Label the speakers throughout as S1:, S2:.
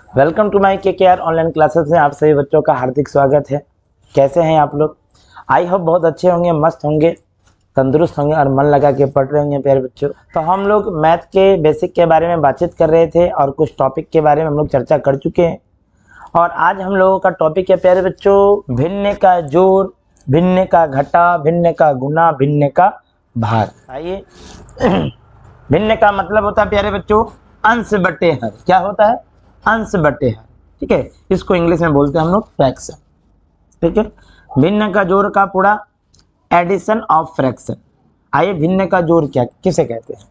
S1: Welcome to my KKR online classes में आप सभी बच्चों का हार्दिक स्वागत है। कैसे हैं आप लोग? आई होप बहुत अच्छे होंगे, मस्त होंगे, तंदुरुस्त होंगे और मन लगा के पढ़ रहे होंगे प्यारे बच्चों। तो हम लोग मैथ के बेसिक के बारे में बातचीत कर रहे थे और कुछ टॉपिक के बारे में हम लोग चर्चा कर चुके हैं। और आज हम लोगों का टॉपिक है प्यारे बच्चों, भिन्न का जोड़, भिन्न का घटा, भिन्न का गुना, भिन्न का भाग। आइए भिन्न का मतलब होता है प्यारे बच्चों अंश बटे हर। क्या होता है? अंश बटे हर। ठीक है, इसको इंग्लिश में बोलते हैं हम लोग फ्रैक्शन। ठीक है, भिन्न का जोड़ का पूरा एडिशन ऑफ फ्रैक्शन। आइए, भिन्न का जोड़ क्या किसे कहते हैं?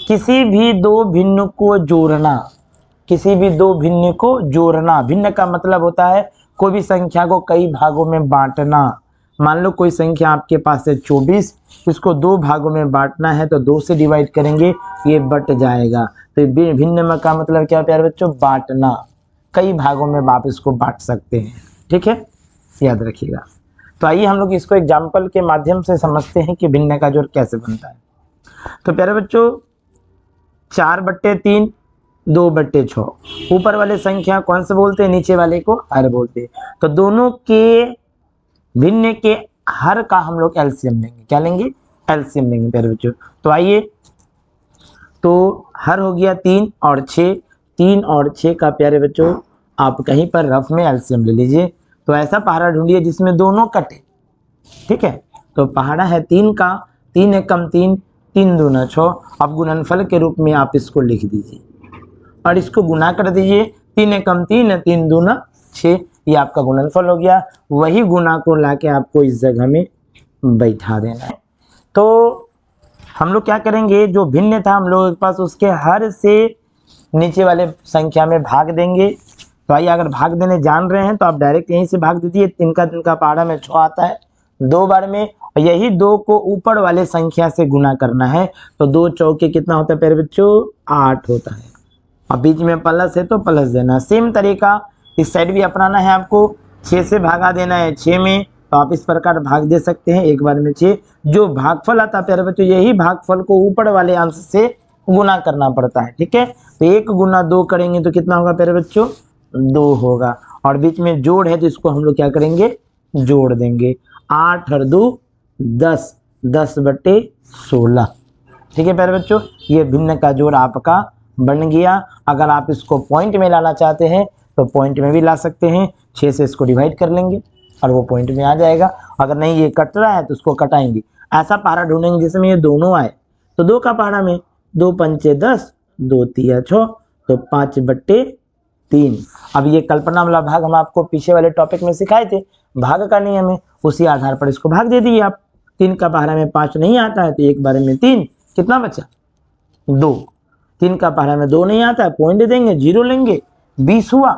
S1: किसी भी दो भिन्न को जोड़ना, किसी भी दो भिन्न को जोड़ना। भिन्न का मतलब होता है कोई भी संख्या को कई भागों में बांटना। मान लो कोई संख्या आपके पास है 24, इसको दो भागों में बांटना है तो 2 से डिवाइड करेंगे, ये बट जाएगा। तो भिन्न का मतलब क्या प्यारे बच्चों? बांटना। कई भागों में आप इसको बांट सकते हैं। ठीक है, याद रखिएगा। तो आइए हम लोग इसको एग्जाम्पल के माध्यम से समझते हैं कि भिन्न का जोड़ कैसे बनता है। तो प्यारे बच्चों 4/3 2/6, ऊपर वाले संख्या कौन से बोलते हैं? नीचे वाले को हर बोलते हैं। तो दोनों के भिन्न के हर का हम लोग एलसीएम लेंगे। क्या लेंगे? एलसीएम लेंगे प्यारे बच्चों। तो आइए, तो हर हो गया 3 और 6, 3 और 6 का प्यारे बच्चों आप कहीं पर रफ में एलसीएम ले लीजिए। तो ऐसा पहाड़ा ढूंढिए जिसमें दोनों कटे। ठीक है, तो पहाड़ा है 3 का, 3 एकम 3, 3 दूना 6। अब गुणनफल के रूप में आप इसको लिख दीजिए और इसको गुना कर दीजिए। 3 एकम 3, 3 दूना 6, ये आपका गुणनफल हो गया। वही गुना को लाके आपको इस जगह में बैठा देना है। तो हम लोग क्या करेंगे, जो भिन्न था हम लोगों के पास उसके हर से नीचे वाले संख्या में भाग देंगे। तो आइए, अगर भाग देने जान रहे हैं तो आप डायरेक्ट यहीं से भाग दीजिए। 3 का पहाड़ा में 6 आता है 2 बार में, यही 2 को ऊपर वाले संख्या से गुना करना है। तो 2 चौके कितना होता है प्यारे बच्चों? 8 होता है। अब बीच में प्लस है तो प्लस देना। सेम तरीका इस साइड भी अपनाना है आपको। 6 से भागा देना है 6 में, तो आप इस प्रकार भाग दे सकते हैं एक बार में 6। जो भागफल आता है प्यारे बच्चों, यही भागफल को ऊपर वाले अंश से गुना करना पड़ता है। ठीक है, तो 1 गुना 2 करेंगे तो कितना होगा प्यारे बच्चों? 2 होगा। और बीच में जोड़ है तो इसको हम लोग क्या करेंगे? जोड़ देंगे। 8 और 2 10, 10/16। ठीक है प्यारे बच्चों, ये भिन्न का जोड़ आपका बन गया। अगर आप इसको पॉइंट में लाना चाहते हैं तो पॉइंट में भी ला सकते हैं। 6 से इसको डिवाइड कर लेंगे और वो पॉइंट में आ जाएगा। अगर नहीं ये कट रहा है तो उसको कटाएंगे। ऐसा पहाड़ा ढूंढेंगे जिसमें ये दोनों आए। तो 2 का पहाड़ा में 2 पंचे 10, 2 तिया 6, तो 5/3। अब ये कल्पना वाला भाग हम आपको पीछे वाले टॉपिक में सिखाए थे, भाग का नियम है। उसी आधार पर इसको भाग दे दिए आप। 3 का पहाड़ा में 5 नहीं आता है तो एक बार में 3, कितना बचा? 2। 3 का पहाड़ा में 2 नहीं आता है, पॉइंट देंगे, 0 लेंगे, 20 हुआ।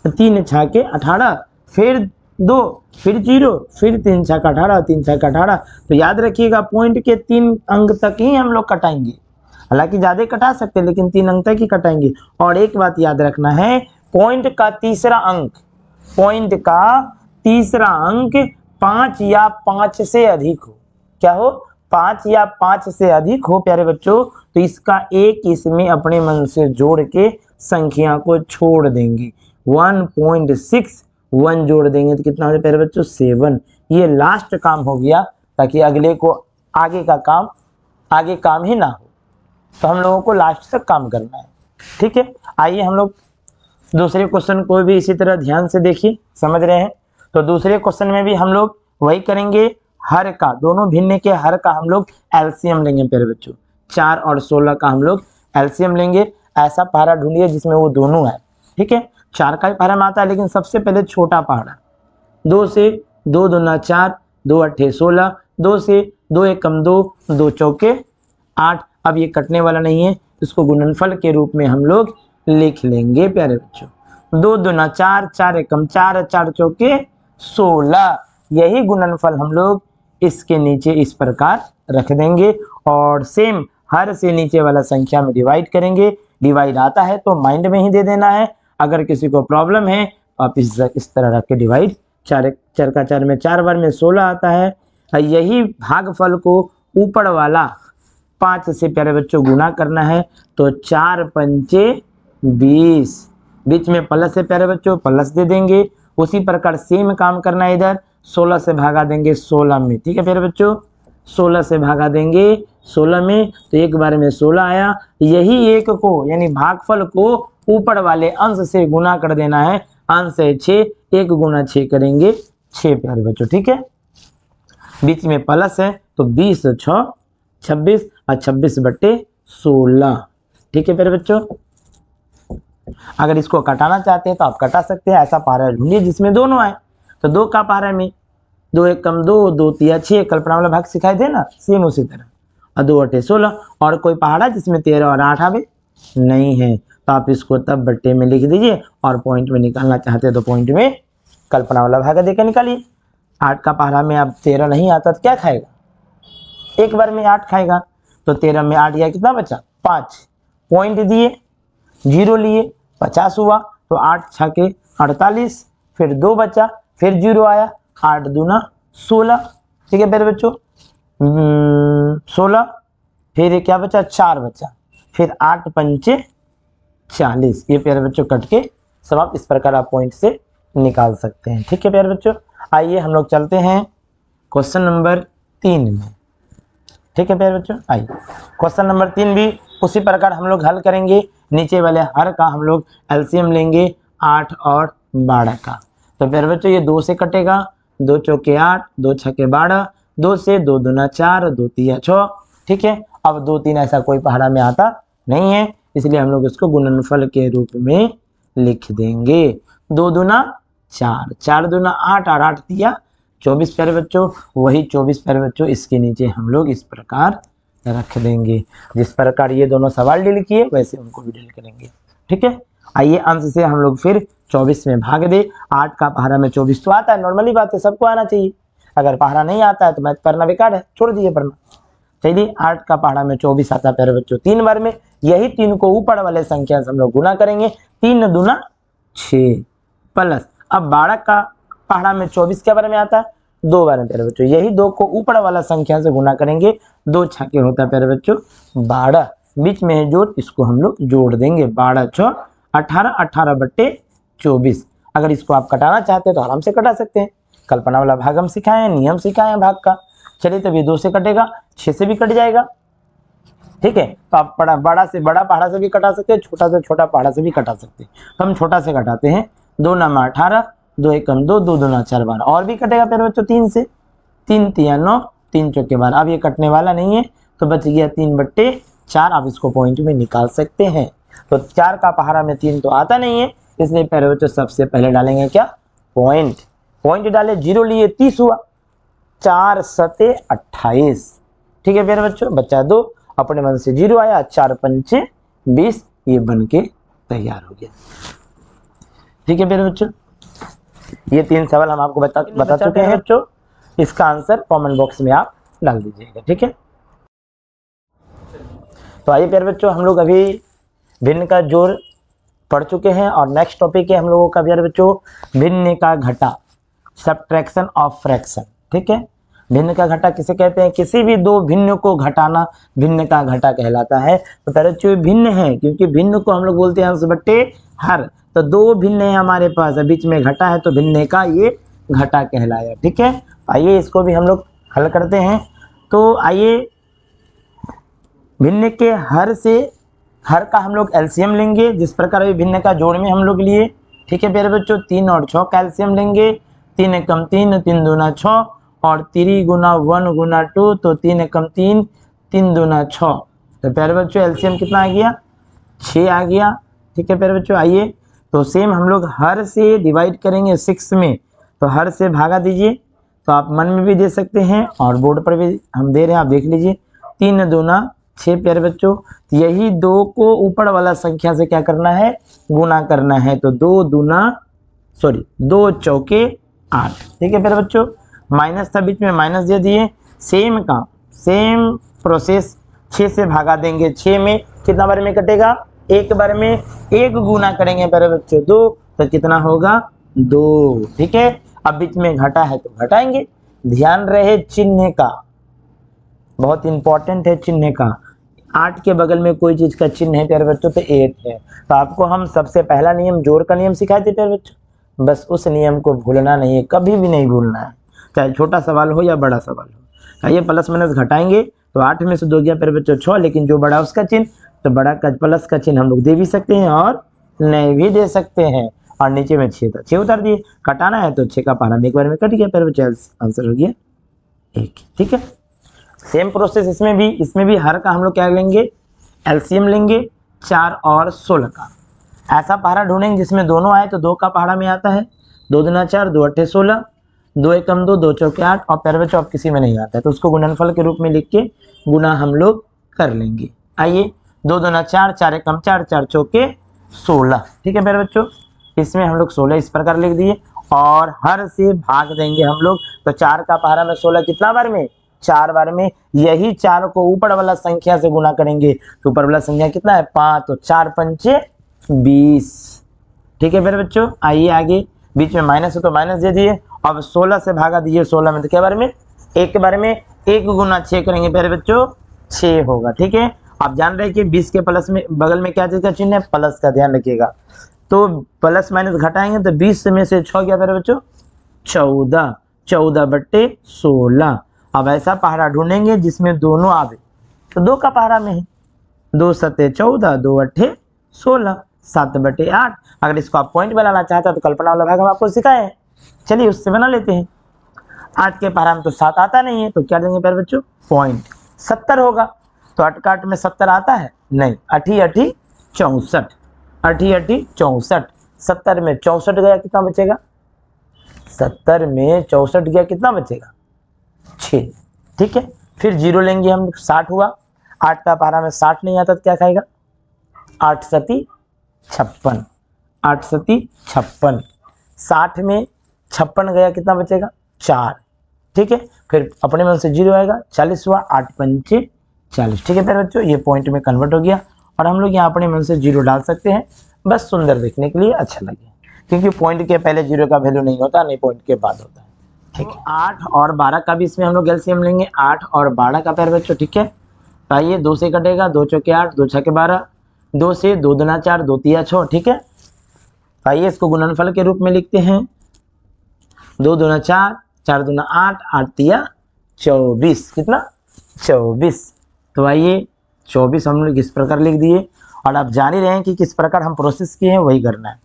S1: 3 छाके 18, फिर 2, फिर 0, फिर 3 छाका 18, 3 छाका 18। तो याद रखिएगा पॉइंट के 3 अंक तक ही हम लोग कटाएंगे। हालांकि ज्यादा कटा सकते हैं लेकिन 3 अंक तक ही कटाएंगे। और एक बात याद रखना है, पॉइंट का तीसरा अंक, पॉइंट का तीसरा अंक 5 या 5 से अधिक हो। क्या हो? 5 या 5 से अधिक हो प्यारे बच्चों, तो इसका एक इसमें अपने मन से जोड़ के संख्या को छोड़ देंगे। 1.6 1 जोड़ देंगे तो कितना हो जाए प्यारे बच्चों? 7। ये लास्ट काम हो गया ताकि अगले को आगे का काम, आगे काम ही ना हो। तो हम लोगों को लास्ट तक काम करना है। ठीक है, आइए हम लोग दूसरे क्वेश्चन को भी इसी तरह ध्यान से देखिए, समझ रहे हैं? तो दूसरे क्वेश्चन में भी हम लोग वही करेंगे। हर का, दोनों भिन्न के हर का हम लोग एलसीएम लेंगे प्यारे बच्चों। 4 और 16 का हम लोग एलसीएम लेंगे। ऐसा पहाड़ा ढूंढिए जिसमें वो दोनों है। ठीक है, 4 का भी पहाड़ा में आता है लेकिन सबसे पहले छोटा पहाड़ा। 2 से 2 दूना 4, 2 अट्ठे 16, 2 से 2 एकम 2, 2 चौके 8। अब ये कटने वाला नहीं है, इसको गुणनफल के रूप में हम लोग लिख लेंगे प्यारे बच्चों। 2 दूना 4, 4 एकम 4, 4 चौके 16। यही गुणनफल हम लोग इसके नीचे इस प्रकार रख देंगे और सेम हर से नीचे वाला संख्या में डिवाइड करेंगे। डिवाइड आता है तो माइंड में ही दे देना है। अगर किसी को प्रॉब्लम है तो आप इस तरह रख के डिवाइड, 4 का 4 में 4 बार में 16 आता है। यही भागफल को ऊपर वाला 5 से प्यारे बच्चों गुना करना है। तो 4 पंचे 20, बीच में प्लस है प्यारे बच्चों, प्लस दे देंगे। उसी प्रकार सेम काम करना है इधर, 16 से भागा देंगे 16 में, ठीक है प्यारे बच्चों, 16 से भागा देंगे 16 में, तो एक बार में 16 आया। यही एक को यानी भागफल को ऊपर वाले अंश से गुना कर देना है। अंश है 6, 1 गुना 6 करेंगे 6 प्यारे बच्चों, ठीक है। बीच में प्लस है तो 20 6 26 और 26/16, ठीक है प्यारे बच्चों। अगर इसको कटाना चाहते हैं तो आप कटा सकते हैं। ऐसा पहाड़ा ढूंढिए जिसमें दोनों आए, तो 2 का पहाड़ा में 2 एक कम 2, 2 तिया 6, कल्पना वाला भाग सिखाए थे ना, सेम उसी तरह। और 2 8 16। और कोई पहाड़ा जिसमें 13 और 8 आवे नहीं है, तो आप इसको तब बट्टे में लिख दीजिए। और पॉइंट में निकालना चाहते हैं तो पॉइंट में कल्पना वाला भाग देकर निकालिए। 8 का पहाड़ा में अब 13 नहीं आता तो क्या खाएगा, एक बार में 8 खाएगा, तो 13 में 8 गया, कितना बचा 5। पॉइंट दिए, 0 लिए, 50 हुआ, तो 8 छके 48, फिर 2 बचा, फिर 0 आया, 8 दूना 16, ठीक है मेरे बच्चों। 16, फिर क्या बचा 4 बचा, फिर 8 पंचे 40। ये प्यारे बच्चों कट के सब आप इस प्रकार आप पॉइंट से निकाल सकते हैं, ठीक है प्यारे बच्चों। आइए हम लोग चलते हैं क्वेश्चन नंबर 3 में, ठीक है प्यारे बच्चों। आइए क्वेश्चन नंबर 3 भी उसी प्रकार हम लोग हल करेंगे। नीचे वाले हर का हम लोग एलसीएम लेंगे 8 और 12 का। तो प्यारे बच्चों ये 2 से कटेगा, 2 चौके 8, 2 छके 12, 2 से 2 दूना 4, 2 तिया 6, ठीक है। अब 2 3 ऐसा कोई पहाड़ा में आता नहीं है, इसलिए हम लोग इसको गुणनफल के रूप में लिख देंगे। 2 दूना 4, 4 दूना 8 और 8 तिया 24 प्यारे बच्चों। वही 24 प्यारे बच्चों इसके नीचे हम लोग इस प्रकार रख देंगे। जिस प्रकार ये दोनों सवाल डील किए वैसे उनको भी डील करेंगे, ठीक है। आइए अंश से हम लोग फिर 24 में भाग दे। 8 का पहाड़ा में 24 तो आता है, नॉर्मली बात है, सबको आना चाहिए। अगर पहाड़ा नहीं आता है तो मैथ पढ़ना बेकार है, छोड़ दीजिए पढ़ना। चलिए 8 का पहाड़ा में 24 आता है प्यारे बच्चों 3 बार में। यही 3 को ऊपर वाले संख्या से हम लोग गुना करेंगे, 3 दूना 6 प्लस। अब 12 का पहाड़ा में 24 क्या बार में आता है, 2 बार में प्यारे बच्चों। यही 2 को ऊपर वाला संख्या से गुना करेंगे, 2 छके होता है प्यारे बच्चों 12, बीच में है जोड़, इसको हम लोग जोड़ देंगे। 12 6 18, 18/24। अगर इसको आप कटाना चाहते हैं तो आराम से कटा सकते हैं। कल्पना वाला भाग हम सिखाए, नियम सिखाए भाग का। चलिए तब ये 2 से कटेगा, 6 से भी कट जाएगा, ठीक है। तो आप बड़ा से बड़ा पहाड़ा से भी कटा सकते हैं, छोटा से छोटा पहाड़ा से भी कटा सकते हैं। तो हम छोटा से कटाते हैं। 2 9 18, 2 1 2, 2 दूना 4 12। और भी कटेगा प्यारे बच्चों 3 से, 3 तिया 9, 3 चौके 12। अब ये कटने वाला नहीं है तो बच गया 3/4। आप इसको पॉइंट में निकाल सकते हैं। तो 4 का पहाड़ा में 3 तो आता नहीं है, इसलिए प्यारे बच्चों सबसे पहले डालेंगे क्या, पॉइंट। पॉइंट डाले, 0 लिए 30 हुआ, 4 सते 28, ठीक है प्यारे बच्चों। बच्चा 2, अपने मन से 0 आया, 4 पंचे 20, ये बन के तैयार हो गया, ठीक है प्यारे बच्चों। ये 3 सवाल हम आपको बता चुके हैं बच्चों। इसका आंसर कमेंट बॉक्स में आप डाल दीजिएगा, ठीक है। तो आइए प्यारे बच्चों हम लोग अभी भिन्न का जोड़ पढ़ चुके हैं और नेक्स्ट टॉपिक है हम लोगों का प्यारे बच्चों भिन्न का घटा, सब्ट्रैक्शन ऑफ फ्रैक्शन, ठीक है। भिन्न का घटा किसे कहते हैं, किसी भी 2 भिन्न को घटाना भिन्न का घटा कहलाता है। तो प्यारे बच्चों भिन्न है क्योंकि भिन्न को हम लोग बोलते हैं अंश बट्टे हर। तो 2 भिन्न है हमारे पास, बीच में घटा है तो भिन्न का ये घटा कहलाया, ठीक है। आइए इसको भी हम लोग हल करते हैं। तो आइए भिन्न के हर से हर का हम लोग एलसीएम लेंगे, जिस प्रकार अभी भिन्न का जोड़ में हम लोग लिए, ठीक है प्यारे बच्चों। 3 और 6 का एलसीएम लेंगे, 3 एकम 3, 3 दूना 6 और 3 गुना 1 गुना 2, तो 3 एकम 3, 3 दूना 6। तो प्यारे बच्चों एलसीएम कितना आ गया, 6 आ गया, ठीक है प्यारे बच्चों। आइए तो सेम हम लोग हर से डिवाइड करेंगे 6 में, तो हर से भागा दीजिए। तो आप मन में भी दे सकते हैं और बोर्ड पर भी हम दे रहे हैं, आप देख लीजिए। 3 दूना 6 प्यारे बच्चों। यही 2 को ऊपर वाला संख्या से क्या करना है, गुना करना है। तो 2 चौके 8, ठीक है प्यारे बच्चों। माइनस था बीच में, माइनस दे दिए। सेम काम, सेम प्रोसेस 6 से भागा देंगे। 6 में कितना बार में कटेगा, एक बार में। 1 गुना करेंगे प्यारे बच्चों 2, तो कितना होगा 2, ठीक है। अब बीच में घटा है तो घटाएंगे। ध्यान रहे चिन्ह का, बहुत इंपॉर्टेंट है चिन्ह का। 8 के बगल में कोई चीज का चिन्ह है प्यारे बच्चों तो 8 है। तो आपको हम सबसे पहला नियम जोड़ का नियम सिखाए थे प्यारे बच्चों, बस उस नियम को भूलना नहीं है, कभी भी नहीं भूलना है, चाहे छोटा सवाल हो या बड़ा सवाल हो। आइए प्लस माइनस घटाएंगे तो 8 में से 2 गया प्यारे बच्चों 6, लेकिन जो बड़ा उसका चिन्ह, तो बड़ा का प्लस का चिन्ह हम लोग दे भी सकते हैं और नहीं भी दे सकते हैं। और नीचे में 6 था, 6 उतार दिए, कटाना है तो 6 का पहाड़ा में एक बार में कट गया प्यारे बच्चों, आंसर हो गया 1। ठीक है, सेम प्रोसेस इसमें भी हर का हम लोग क्या लेंगे, एलसीएम लेंगे 4 और 16 का। ऐसा पहाड़ा ढूंढेंगे जिसमें दोनों आए, तो 2 का पहाड़ा में आता है, 2 दूना 4, 2 अट्ठे 16, 2 एकम 2, 2 चौके 8, और प्यारे बच्चों अब किसी में नहीं आता है तो उसको गुणनफल के रूप में लिख के गुना हम लोग कर लेंगे। आइए 2 दूना 4, 4 एकम 4, 4 चौके 16। ठीक है प्यारे बच्चों, इसमें हम लोग 16 इस प्रकार लिख दिए और हर से भाग देंगे हम लोग, तो 4 का पहाड़ा में 16 कितना बार में, 4 बार में। यही 4 को ऊपर वाला संख्या से गुना करेंगे तो ऊपर वाला संख्या कितना है 5, तो 4 पंचे 20। ठीक है फिर बच्चों, आइए आगे, बीच में माइनस है तो माइनस दे दिए, अब 16 से भागा दीजिए 16 में, तो क्या बार में, एक बार में, 1 गुना 6 करेंगे प्यारे बच्चों 6 होगा। ठीक है, आप जान रहे हैं कि 20 के प्लस में बगल में क्या चीज का चिन्ह है, प्लस का, ध्यान रखिएगा। तो प्लस माइनस घटाएंगे तो 20 में से 6 क्या प्यारे बच्चों 14, 14 बट्टे 16। अब ऐसा पहाड़ा ढूंढेंगे जिसमें दोनों आवे, तो 2 का पहाड़ा में है, 2 सत्ते 14, 2 अट्ठे 16, 7 बटे 8। अगर इसको आप पॉइंट बनाना चाहते हैं तो कल्पना वाला भाग हम आपको सिखाए हैं, चलिए उससे बना लेते हैं। 8 के पहाड़ा में तो 7 आता नहीं है, तो क्या देंगे प्यारे बच्चों पॉइंट, 70 होगा। तो 8 का 8 में 70 आता है नहीं, 8 8 64, 8 8 64, 70 में 64 गया, कितना बचेगा, 70 में 64 गया, कितना बचेगा 6। ठीक है, फिर 0 लेंगे हम, 60 हुआ। 8 का पहाड़ा में 60 नहीं आता तो क्या खाएगा, 8 सती 56, 8 सती 56, 60 में 56 गया, कितना बचेगा 4। ठीक है, फिर अपने मन से 0 आएगा, 40 हुआ, 8 पंचे 40। ठीक है प्यारे बच्चों, ये पॉइंट में कन्वर्ट हो गया और हम लोग यहाँ अपने मन से 0 डाल सकते हैं, बस सुंदर देखने के लिए अच्छा लगे, क्योंकि पॉइंट के पहले 0 का वैल्यू नहीं होता, नहीं पॉइंट के बाद होता है। ठीक है, 8 और 12 का भी इसमें हम लोग एलसीएम लेंगे, 8 और 12 का प्यारे बच्चों। ठीक है, आइए 2 से कटेगा, 2 चौके 8, 2 छके 12, 2 से 2 दूना 4, 2 तिया 6। ठीक है, आइए इसको गुणनफल के रूप में लिखते हैं, 2 दूना 4, 4 दूना 8, 8 तिया 24, कितना 24। तो आइए 24 हम लोग इस प्रकार लिख दिए और आप जान ही रहे हैं कि किस प्रकार हम प्रोसेस किए हैं, वही करना है।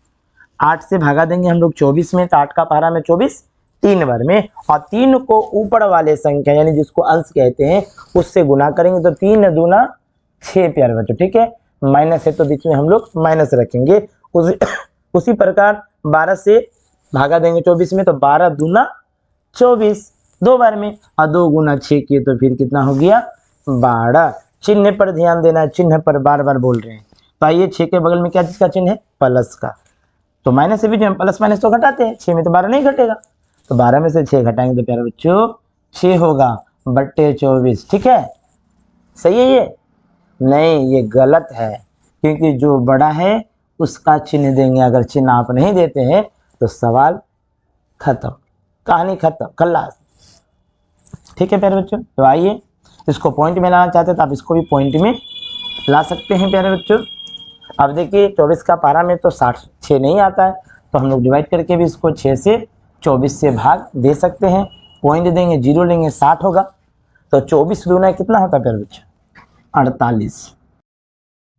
S1: 8 से भागा देंगे हम लोग 24 में, तो 8 का पहाड़ा में 24 3 बार में, और 3 को ऊपर वाले संख्या यानी जिसको अंश कहते हैं उससे गुना करेंगे, तो 3 दूना 6 प्यारे बच्चों। ठीक है, माइनस है तो बीच में हम लोग माइनस रखेंगे। उसी प्रकार 12 से भागा देंगे 24 में, तो 12 दूना 24 2 बार में, और 2 गुना 6 किए तो फिर कितना हो गया 12। चिन्ह पर ध्यान देना है, चिन्ह पर बार बार बोल रहे हैं। तो आइए 6 के बगल में क्या चीज का चिन्ह है, प्लस का, तो माइनस से भी जो प्लस माइनस तो घटाते हैं, 6 में तो 12 नहीं घटेगा, तो 12 में से 6 घटाएंगे तो प्यारे बच्चों 6 होगा बट्टे 24। ठीक है, सही है ये, नहीं ये गलत है, क्योंकि जो बड़ा है उसका चिन्ह देंगे, अगर चिन्ह आप नहीं देते हैं तो सवाल खत्म, कहानी खत्म, खल्लास। ठीक है प्यारे बच्चों, तो आइए इसको पॉइंट में लाना चाहते हैं तो आप इसको भी पॉइंट में ला सकते हैं प्यारे बच्चों। अब देखिए 24 का पारा में तो 6 नहीं आता है, तो हम लोग डिवाइड करके भी इसको 6 से 24 से भाग दे सकते हैं, पॉइंट देंगे, 0 लेंगे, 60 होगा। तो 24 दूना कितना होता है प्यारे बच्चों 48,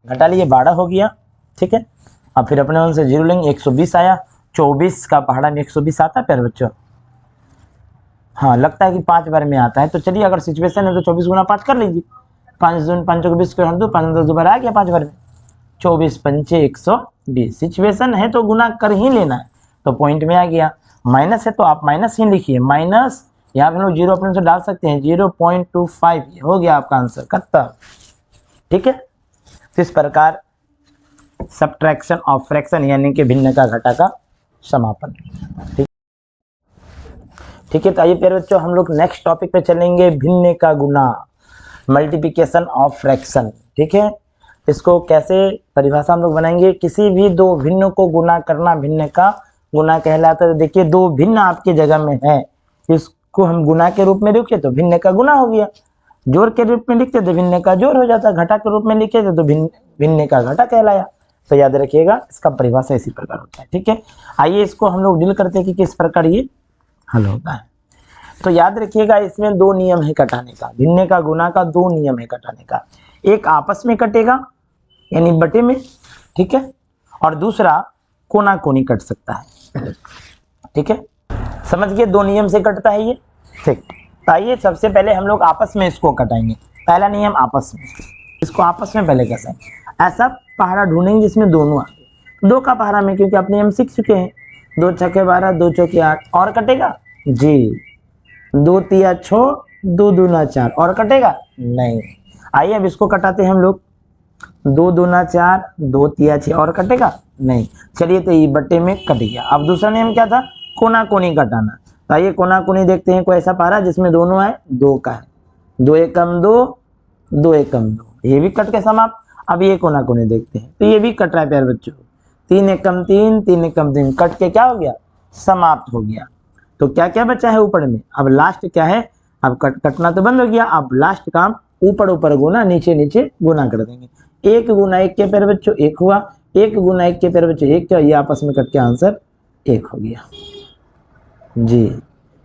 S1: घटा लिए 12 हो गया। ठीक है, अब फिर अपने मन से 0 लेंगे, 120 आया। 24 का पहाड़ा में 120 आता है प्यारे बच्चों, हाँ लगता है कि 5 बार में आता है, तो चलिए अगर सिचुएशन है तो 24 गुना 5 कर लीजिए, 5 दून 5 को 20 कर दो, 5 10 बार आ गया 5 बार में, 24 पंचे 120। सिचुएशन है तो गुना कर ही लेना है, तो पॉइंट में आ गया। माइनस है तो आप माइनस ही लिखिए, माइनस यहाँ पे हम लोग 0 अपने से डाल सकते हैं, 0.25 हो गया आपका आंसर, खत्म। ठीक है, तो इस प्रकार सब्ट्रैक्शन ऑफ फ्रैक्शन यानी कि भिन्न का घटा का समापन। ठीक है, तो आइए प्यारे बच्चों हम लोग नेक्स्ट टॉपिक पे चलेंगे, भिन्न का गुना, मल्टीप्लिकेशन ऑफ फ्रैक्शन। ठीक है, इसको कैसे परिभाषा हम लोग बनाएंगे, किसी भी दो भिन्न को गुना करना भिन्न का गुना कहलाता है। देखिए 2 भिन्न आपकी जगह में है, इसको हम गुना के रूप में रखें तो भिन्न का गुना हो गया। जोड़ के रूप में लिखते तो भिन्न का जोड़ हो जाता, घटा के रूप में लिखे थे तो भिन्न का घटा कहलाया। तो याद रखिएगा इसका परिभाषा इसी प्रकार होता है। ठीक है, आइए इसको हम लोग डील करते हैं कि किस प्रकार ये हल होता है। तो याद रखिएगा इसमें दो नियम है कटाने का, भिन्न का गुना का दो नियम है कटाने का। एक आपस में कटेगा यानी बटे में, ठीक है, और दूसरा कोना कोनी कट सकता है। ठीक है, समझ गए, दो नियम से कटता है ये। ठीक, तो आइए सबसे पहले हम लोग आपस में इसको कटाएंगे। पहला नियम आपस में, इसको आपस में पहले कैसे, ऐसा पहाड़ा ढूंढेंगे जिसमें दोनों आ दो का पहाड़ा में, क्योंकि अपने हम सीख चुके हैं 2 छक्के 12 2 चौके 8 और कटेगा जी, 2 तिया 6 2 दूना 4 और कटेगा नहीं। आइए अब इसको कटाते हैं हम लोग, 2 दूना 4 2 तिया 6 और कटेगा नहीं। चलिए तो ये बट्टे में कट गया। अब दूसरा नियम क्या था, कोना कोनी कटाना। तो आइए कोना कोनी देखते हैं, कोई ऐसा पहाड़ा जिसमें दोनों है, 2 का है, 2 एकम 2 2 एकम 2, ये भी कट के समाप्त। अब ये कोना कोनी देखते हैं तो ये भी कट रहा है प्यारे बच्चों, 3 एकम 3 3 एकम 3 कट के क्या हो गया, समाप्त हो गया। तो क्या क्या बचा है ऊपर में, अब लास्ट क्या है, अब कटना तो बंद हो गया, अब लास्ट काम ऊपर ऊपर गुना नीचे नीचे गुना कर देंगे। 1 गुना 1 के प्यारे बच्चों 1 हुआ, 1 गुना 1 के प्यारे बच्चों 1 क्या, ये आपस में कट के आंसर 1 हो गया जी।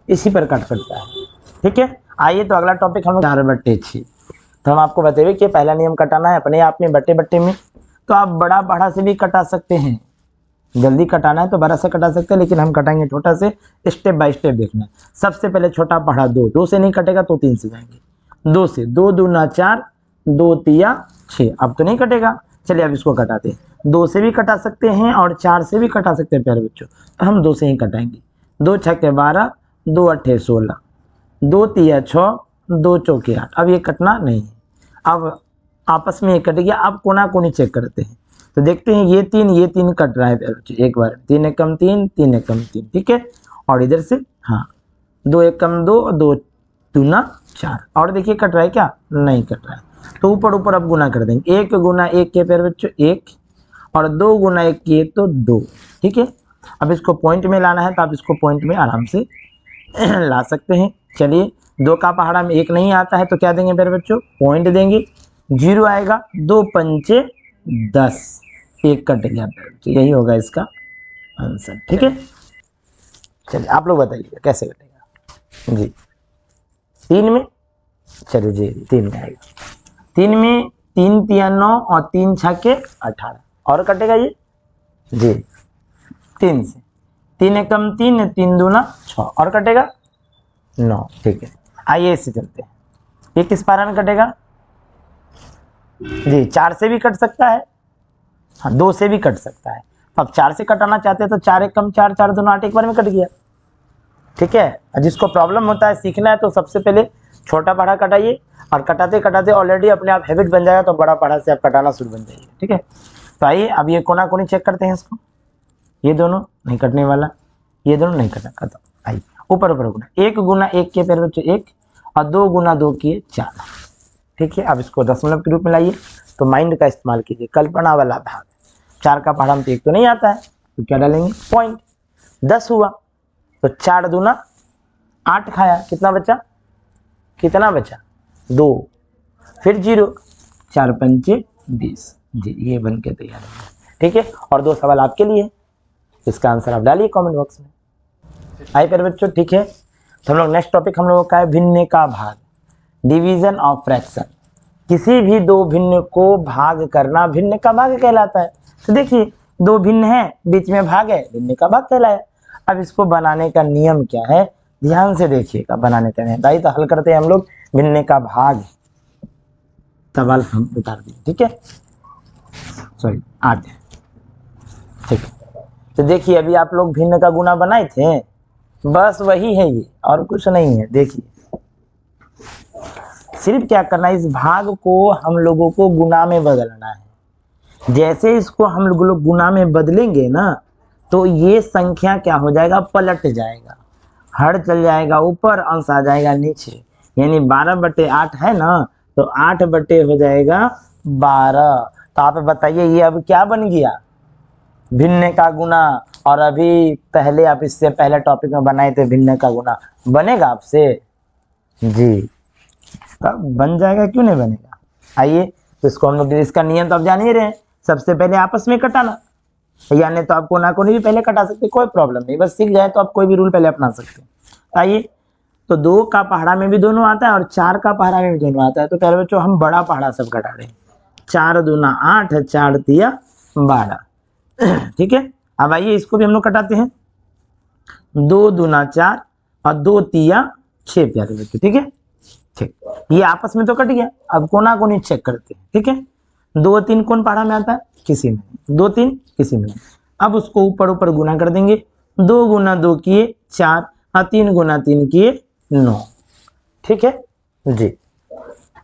S1: इसी पर कटता है। ठीक है, आइए तो अगला टॉपिक हम 4/6। तो हम आपको बताइए कि पहला नियम कटाना है अपने आप में बट्टे बट्टे में। तो आप बड़ा बड़ा से भी कटा सकते हैं, जल्दी कटाना है तो बड़ा से कटा सकते हैं, लेकिन हम कटाएंगे छोटा से, स्टेप बाय स्टेप देखना है। सबसे पहले छोटा पढ़ा 2, 2 से नहीं कटेगा तो 3 से जाएंगे, 2 से, 2 दूना 4 2 तिया 6, अब तो नहीं कटेगा। चलिए अब इसको कटाते हैं, 2 से भी कटा सकते हैं और 4 से भी कटा सकते हैं प्यारे बच्चों, तो हम 2 से ही कटाएंगे। 2 छक्के 12 2 अट्ठे 16 2 तिया 6 2 चौके 8, अब ये कटना नहीं है, अब आपस में ये कट गया। अब कोना कोनी चेक करते हैं तो देखते हैं ये 3 कट रहा है प्यारे बच्चों, एक बार 3 एकम 3 3 एकम 3, ठीक है, और इधर से हाँ 2 एकम 2 2 दूना 4, और देखिए कट रहा है क्या, नहीं कट रहा है। तो ऊपर ऊपर अब गुना कर देंगे, 1 गुना 1 के प्यारे बच्चों 1 और 2 गुना 1 किए तो 2, ठीक है। अब इसको पॉइंट में लाना है तो आप इसको पॉइंट में आराम से ला सकते हैं। चलिए 2 का पहाड़ा में 1 नहीं आता है तो क्या देंगे प्यारे बच्चों, पॉइंट देंगे, 0 आएगा, 2 पंचे 10, 1 कट गया, तो यही होगा इसका आंसर। ठीक है, चलिए आप लोग बताइए कैसे कटेगा जी। 3 में, चलिए जी 3 में आएगा, 3 में 3 तिया 9 और 3 छक्के 18 और कटेगा ये जी 3 से, 3 एकम 3 3 दूना 6 और कटेगा 9, ठीक है। आइए इससे चलते हैं, ये किस पारा में कटेगा जी, 4 से भी कट सकता है, हाँ 2 से भी कट सकता है। अब 4 से कटाना चाहते हैं तो 4 एकम 4 4 दूना 8 एक बार में कट गया, ठीक है। जिसको प्रॉब्लम होता है सीखना है तो सबसे पहले छोटा पहाड़ा कटाइए, और कटाते कटाते ऑलरेडी अपने आप हैबिट बन जाएगा तो बड़ा पहाड़ा से आप कटाना शुरू बन जाइए, ठीक है। तो आइए अब ये कोना कोनी चेक करते हैं इसको, ये दोनों नहीं कटने वाला, ये दोनों नहीं कटा, खत्म। आइए ऊपर ऊपर गुना, 1 गुना 1 के प्यारे बच्चों 1 और 2 गुना 2 किए 4, ठीक है। अब इसको दशमलव के रूप में लाइए, तो माइंड का इस्तेमाल कीजिए, कल्पना वाला भाग। 4 का पहाड़ा में तो 1 तो नहीं आता है तो क्या डालेंगे, पॉइंट। 10 हुआ तो 4 दूना 8 खाया, कितना बचा, कितना बचा 2, फिर 0, 4 पंचे 20 जी, ये बन के तैयार है, ठीक है। और 2 सवाल आपके लिए, इसका आंसर आप डालिए कमेंट बॉक्स में। आइए फिर बच्चों, ठीक है, तो हम लोग नेक्स्ट टॉपिक हम लोगों का है भिन्न का भाग, डिवीजन ऑफ फ्रैक्शन। किसी भी 2 भिन्न को भाग करना भिन्न का भाग कहलाता है। तो देखिए 2 भिन्न है, बीच में भाग है, भिन्न का भाग कहलाया। अब इसको बनाने का नियम क्या है, ध्यान से देखिएगा बनाने का नियम। भाई तो हल करते हैं हम लोग भिन्न का भाग, सवाल हम उतार दिए, ठीक है, सॉरी 8, ठीक है। तो देखिए अभी आप लोग भिन्न का गुना बनाए थे, बस वही है ये, और कुछ नहीं है। देखिए सिर्फ क्या करना है, इस भाग को हम लोगों को गुना में बदलना है। जैसे इसको हम लोग गुना में बदलेंगे ना तो ये संख्या क्या हो जाएगा, पलट जाएगा, हर चल जाएगा ऊपर, अंश आ जाएगा नीचे। यानी 12/8 है ना, तो 8 बटे हो जाएगा 12। तो आप बताइए ये अब क्या बन गया, भिन्न का गुना। और अभी पहले आप इससे पहले टॉपिक में बनाए थे भिन्न का गुना, बनेगा आपसे जी। तब बन जाएगा, क्यों नहीं बनेगा। आइए तो इसको हम लोग, इसका नियम तो आप जान ही रहे हैं, सबसे पहले आपस में कटाना, यानी तो आप कोना कोनी भी पहले कटा सकते, कोई प्रॉब्लम नहीं, बस सीख जाए तो आप कोई भी रूल पहले अपना सकते हैं। आइए तो 2 का पहाड़ा में भी दोनों आता है और 4 का पहाड़ा में भी दोनों आता है। तो प्यारे बच्चों हम बड़ा पहाड़ा सब कटा रहे हैं, 4 दूना 8, 4 तिया 12। ठीक है, अब आइए इसको भी हम लोग कटाते हैं, 2 दूना 4 और 2 तिया 6 प्यारे बच्चों। ठीक है, ठीक, ये आपस में तो कट गया। अब कोना कोनी चेक करते हैं। ठीक है, 2 3 कौन पहाड़ा में आता है, किसी में, 2 3 किसी में। अब उसको ऊपर ऊपर गुना कर देंगे, 2 गुना 2 किए 4 और 3 गुना 3 किए 9। ठीक है जी,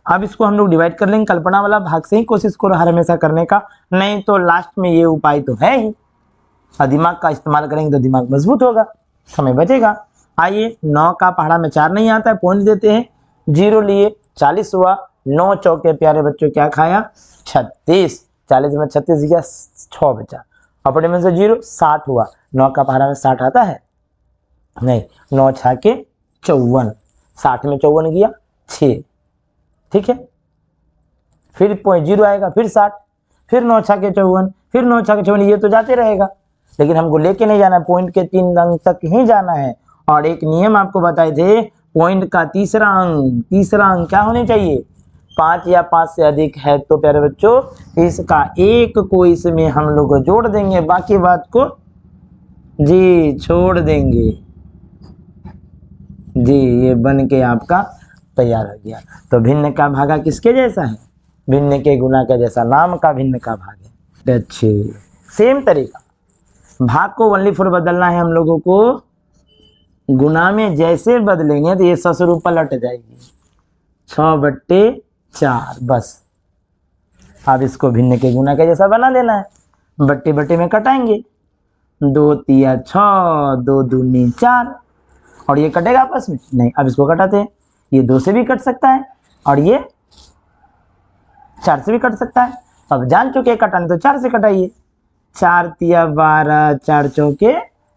S1: अब इसको हम लोग डिवाइड कर लेंगे, कल्पना वाला भाग से ही कोशिश करो हर हमेशा करने का, नहीं तो लास्ट में ये उपाय तो है ही, और दिमाग का इस्तेमाल करेंगे तो दिमाग मजबूत होगा, समय बचेगा। आइए 9 का पहाड़ा में 4 नहीं आता है, पॉइंट देते हैं, 0 लिए 40 हुआ, 9 चौके प्यारे बच्चों क्या खाया 36, 40 में 36 गया 6 बचा, अपने में से 0 60 हुआ। 9 का पहाड़ा में 60 आता है नहीं, 9 6 के 54, 60 में 54 गया 6। ठीक है, फिर पॉइंट 0 आएगा, फिर 60, फिर 9 6 के 54, फिर 9 6 के 54, ये तो जाते रहेगा, लेकिन हमको लेके नहीं जाना है, पॉइंट के 3 अंक तक ही जाना है। और एक नियम आपको बताए थे, पॉइंट का तीसरा अंक क्या होने चाहिए, 5 या 5 से अधिक है तो प्यारे बच्चों इसका एक को इसमें हम लोग जोड़ देंगे, बाकी बात को जी छोड़ देंगे। जी ये बन के आपका तैयार हो गया। तो भिन्न का भागा किसके जैसा है, भिन्न के गुना का जैसा, नाम का भिन्न का भाग है। अच्छे सेम तरीका, भाग को ओनली फॉर बदलना है हम लोगों को, गुना में जैसे बदलेंगे तो ये ससुर पलट जाएगी, 6/4 बस। अब इसको भिन्न के गुना के जैसा बना देना है, बट्टे बट्टे में कटाएंगे, 2 तिया 6, 2 दूनी 4, और ये कटेगा आपस में नहीं। अब इसको कटाते हैं, ये 2 से भी कट सकता है और ये 4 से भी कट सकता है। अब जान चुके कटाने तो 4 से कटाइए, 4 तिया 12, 4 चौके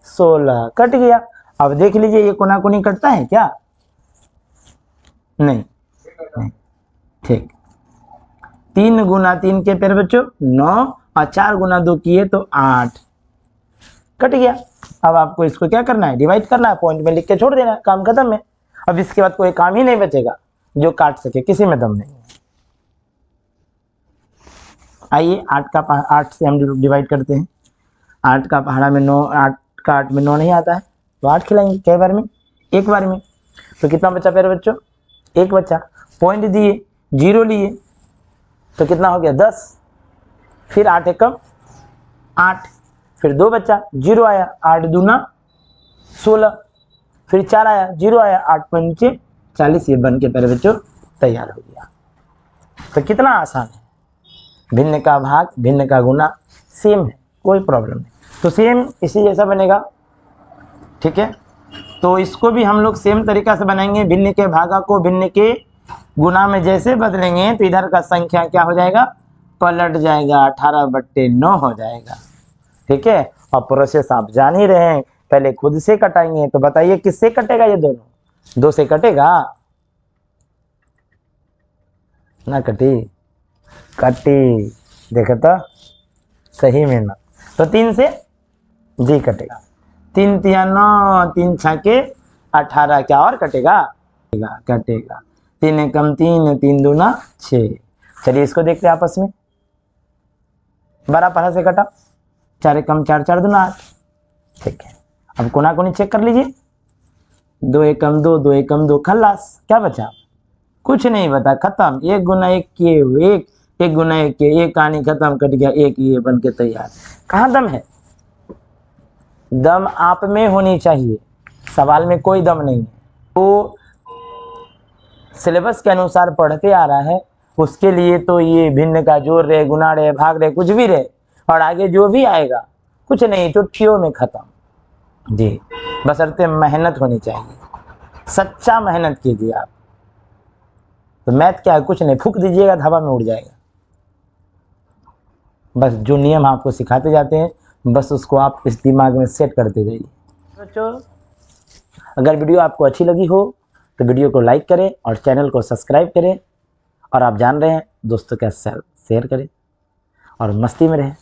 S1: 16, कट गया। अब देख लीजिए ये कोना कोनी कटता है क्या, नहीं, नहीं। ठीक, 3 गुना 3 के प्यारे बच्चों 9 और 4 गुना 2 किए तो 8, कट गया। अब आपको इसको क्या करना है, डिवाइड करना है, पॉइंट में लिख के छोड़ देना है, काम खत्म है। अब इसके बाद कोई काम ही नहीं बचेगा जो काट सके, किसी में दम नहीं है। आइए 8 से हम डिवाइड करते हैं, 8 का पहाड़ा में 9, 8 का 8 में 9 नहीं आता है तो 8 खिलाएंगे, कई बार में, एक बार में। तो कितना बचा प्यारे बच्चों, 1 बचा, पॉइंट दिए 0 लिए तो कितना हो गया 10, फिर 8 एकम 8, फिर 2 बचा, 0 आया, 8 दूना 16, फिर 4 आया, 0 आया, 8 पंचे 40, ये बन के प्यारे बच्चों तैयार हो गया। तो कितना आसान है, भिन्न का भाग भिन्न का गुना सेम है, कोई प्रॉब्लम नहीं। तो सेम इसी जैसा बनेगा। ठीक है, तो इसको भी हम लोग सेम तरीका से बनाएंगे, भिन्न के भागा को भिन्न के गुना में जैसे बदलेंगे तो इधर का संख्या क्या हो जाएगा, पलट जाएगा, 18/9 हो जाएगा। ठीक है, और प्रोसेस आप जान ही रहे हैं, पहले खुद से कटाएंगे। तो बताइए किससे कटेगा, ये दोनों 2 से कटेगा ना, कटी देखो तो सही में ना, तो 3 से जी कटेगा, 3 तिया 9, 3 छके 18, क्या और कटेगा, कटेगा 3 एकम 3, 3 दूना 6। चलिए इसको देखते हैं आपस में, 12 पहाड़ा से कटा, 4 एकम 4, 4 दूना 8। ठीक है, अब कोना कोनी चेक कर लीजिए, 2 एकम 2, 2 एकम 2, खल्लास, क्या बचा, कुछ नहीं बता, खत्म। 1 गुना 1 किए 1, 1 गुना 1 किए 1, कहानी खत्म, कट गया 1, ये बन के तैयार। कहाँ दम है, दम आप में होनी चाहिए, सवाल में कोई दम नहीं है। तो सिलेबस के अनुसार पढ़ते आ रहा है, उसके लिए तो ये भिन्न का जोड़ रहे, गुना रहे, भाग रहे, कुछ भी रहे, और आगे जो भी आएगा कुछ नहीं, चुटकियों में खत्म जी। बशर्ते मेहनत होनी चाहिए, सच्चा मेहनत कीजिए आप। तो मैथ क्या है, कुछ नहीं, फूक दीजिएगा हवा में उड़ जाएगा। बस जो नियम आपको सिखाते जाते हैं, बस उसको आप इस दिमाग में सेट करते जाइए। बच्चों अगर वीडियो आपको अच्छी लगी हो तो वीडियो को लाइक करें और चैनल को सब्सक्राइब करें, और आप जान रहे हैं दोस्तों के साथ शेयर करें और मस्ती में रहें।